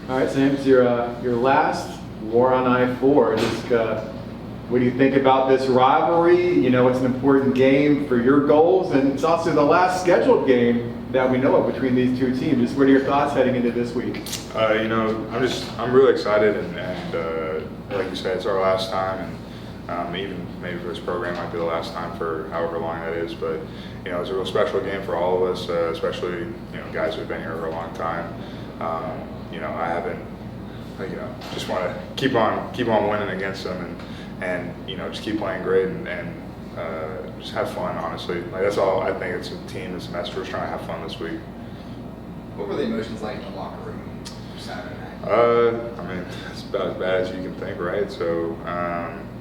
All right, Sam, it's your last war on I-4. What do you think about this rivalry? You know, it's an important game for your goals, and it's also the last scheduled game that we know of between these two teams. Just what are your thoughts heading into this week? You know, I'm really excited, and like you said, it's our last time, and even maybe for this program might be the last time for however long that is. But you know, it's a real special game for all of us, especially guys who've been here for a long time. You know, I haven't. You know, just want to keep on winning against them, and you know, just keep playing great and just have fun. Honestly, like that's all. I think it's a team. This semester is trying to have fun this week. What were the emotions like in the locker room Saturday night? I mean, it's about as bad as you can think, right? So,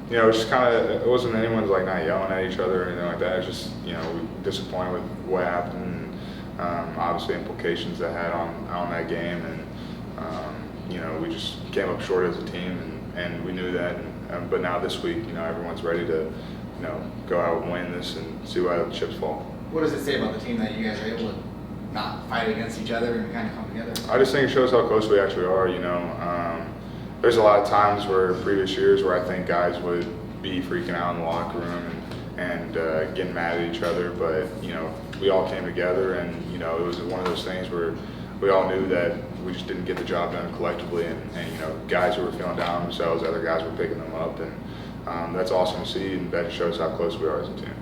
you know, it's just kind of, it wasn't anyone's like not yelling at each other or anything like that. It's just, you know, we were disappointed with what happened, and obviously implications that had on that game, and you know, we just came up short as a team, and we knew that. But now this week, you know, everyone's ready to, you know, go out and win this and see where the chips fall. What does it say about the team that you guys are able to not fight against each other and kind of come together? I just think it shows how close we actually are. You know, there's a lot of times where previous years where I think guys would be freaking out in the locker room and getting mad at each other, but you know, we all came together, and you know, it was one of those things where we all knew that we just didn't get the job done collectively, and you know, guys who were feeling down on themselves, other guys were picking them up, and that's awesome to see, and that shows how close we are as a team.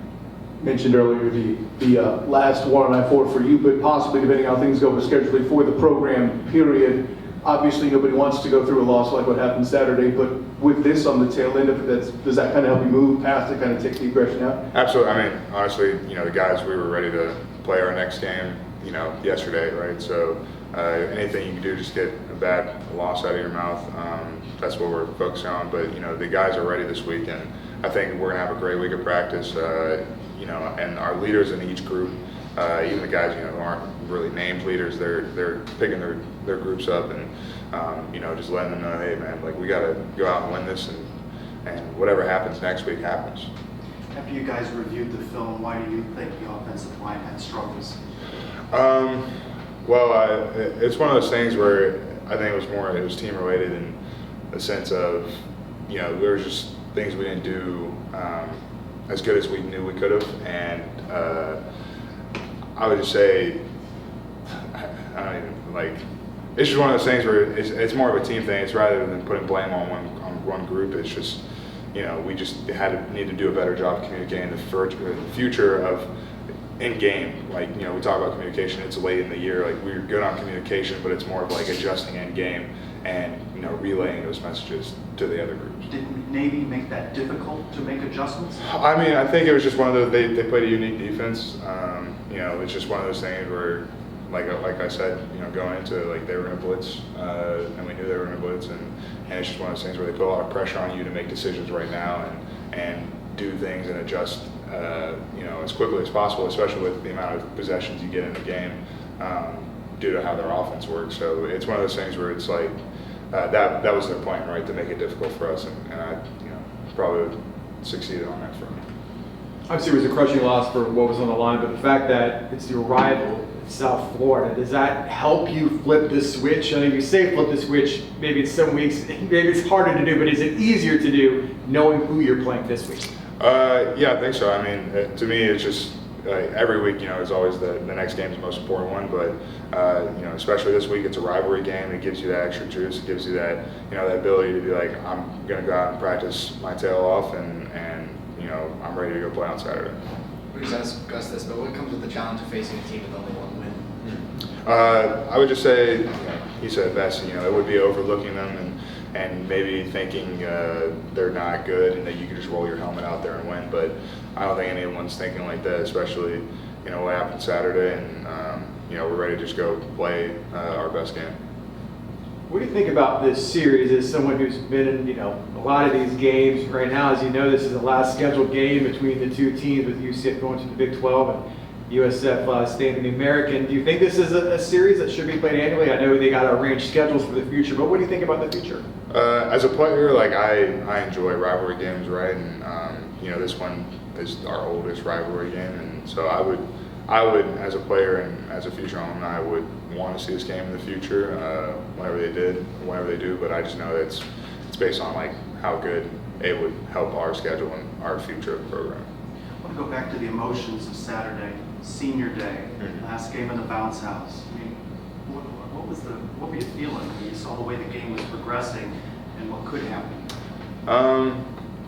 Mentioned earlier the last war on I-4 for you, but possibly, depending on how things go scheduled for the program period, obviously nobody wants to go through a loss like what happened Saturday, but with this on the tail end of it, does that kind of help you move past it, kind of take the aggression out? Absolutely. I mean, honestly, you know, the guys, we were ready to play our next game, you know, yesterday, right? So anything you can do, just get a bad loss out of your mouth. That's what we're focusing on. But you know, the guys are ready this week, and I think we're gonna have a great week of practice. You know, and our leaders in each group, even the guys who aren't really named leaders, they're picking their groups up, and you know, just letting them know, hey man, like we gotta go out and win this, and whatever happens next week happens. After you guys reviewed the film, why do you think the offensive line had struggles? Well, it's one of those things where I think it was team related in the sense of, you know, there was just things we didn't do as good as we knew we could have, and I would just say, I don't even, like, it's just one of those things where it's more of a team thing. It's rather than putting blame on one group. It's just, you know, we just need to do a better job of communicating the future of in game. Like, you know, we talk about communication, it's late in the year, like we're good on communication, but it's more of like adjusting in game and, you know, relaying those messages to the other groups. Did Navy make that difficult to make adjustments? I mean, I think it was just one of those, they played a unique defense. You know, it's just one of those things where, like I said, you know, going into it, like they were going to blitz, and we knew they were going to blitz, and it's just one of those things where they put a lot of pressure on you to make decisions right now and do things and adjust, you know, as quickly as possible, especially with the amount of possessions you get in the game, due to how their offense works. So it's one of those things where it's like that was their plan, right, to make it difficult for us, and I, you know, probably succeeded on that front. Obviously, it was a crushing loss for what was on the line, but the fact that it's your rival, South Florida, does that help you flip the switch? I mean, you say flip the switch, maybe it's some weeks, maybe it's harder to do, but is it easier to do knowing who you're playing this week? Yeah, I think so. I mean, to me, it's just every week, you know, is always the next game is the most important one, but you know, especially this week, it's a rivalry game. It gives you that extra juice. It gives you that, you know, that ability to be like, I'm going to go out and practice my tail off, and you know, I'm ready to go play on Saturday. We just discussed this, but what comes with the challenge of facing a team with only one win? I would just say, you know, he said it best, you know, it would be overlooking them and maybe thinking they're not good and that you can just roll your helmet out there and win. But I don't think anyone's thinking like that, especially, you know, what happened Saturday, and you know, we're ready to just go play our best game. What do you think about this series as someone who's been in, you know, a lot of these games right now? As you know, this is the last scheduled game between the two teams, with UCF going to the Big 12 and USF staying in the American. Do you think this is a series that should be played annually? I know they got arranged schedules for the future, but what do you think about the future? As a player, like I enjoy rivalry games, right? And you know, this one is our oldest rivalry game, and so I I would, as a player and as a future alumni, would want to see this game in the future, whenever they do. But I just know that it's based on like how good it would help our schedule and our future of the program. I want to go back to the emotions of Saturday, senior day, last game in the bounce house. I mean, what were you feeling when you saw the way the game was progressing and what could happen?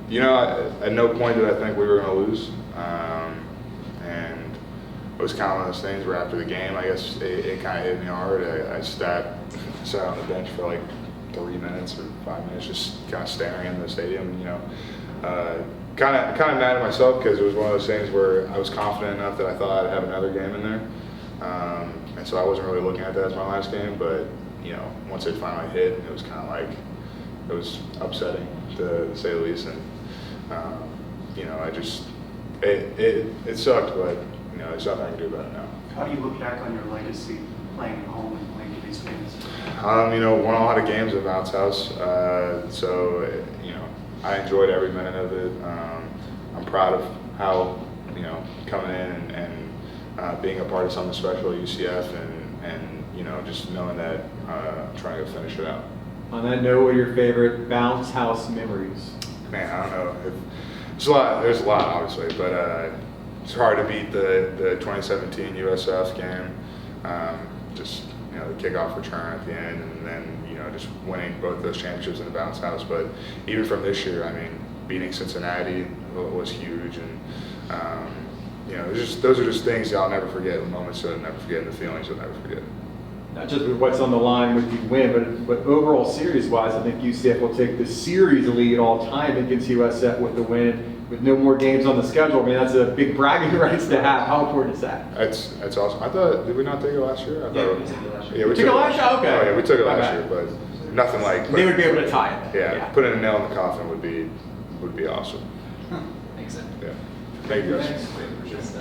You know, at no point did I think we were going to lose. And it was kind of one of those things where after the game, I guess it kind of hit me hard. I sat on the bench for like 3 minutes or 5 minutes, just kind of staring into the stadium, you know. Kind of mad at myself because it was one of those things where I was confident enough that I thought I'd have another game in there. And so I wasn't really looking at that as my last game, but, you know, once it finally hit, it was kind of like, it was upsetting to say the least. And, you know, it sucked, but, you know, there's nothing I can do about it now. How do you look back on your legacy playing at home and playing in these games? You know, won a lot of games at Bounce House, so, you know, I enjoyed every minute of it. I'm proud of how, you know, coming in and being a part of something special at UCF and you know, just knowing that I'm trying to finish it out. On that note, what are your favorite bounce house memories? Man, I don't know. There's a lot, obviously, but it's hard to beat the 2017 USF game. Just, you know, the kickoff return at the end, and then, you know, just winning both those championships in the bounce house. But even from this year, I mean, beating Cincinnati was huge, and you know, those are just things y'all never forget, the moments you'll never forget, and the feelings you'll never forget. Not just with what's on the line with you win, but overall series-wise, I think UCF will take the series lead all time against USF with the win. With no more games on the schedule, I mean, that's a big bragging rights to have. How important is that? That's awesome. I thought, did we not take it last year? I thought we took it last year. Yeah, we Took it last year? Okay. Oh yeah, we took it My last bad. year, but nothing like. They would be able to tie it. Yeah, putting a nail in the coffin would be awesome. Makes sense. Yeah. Thank you guys. Thanks.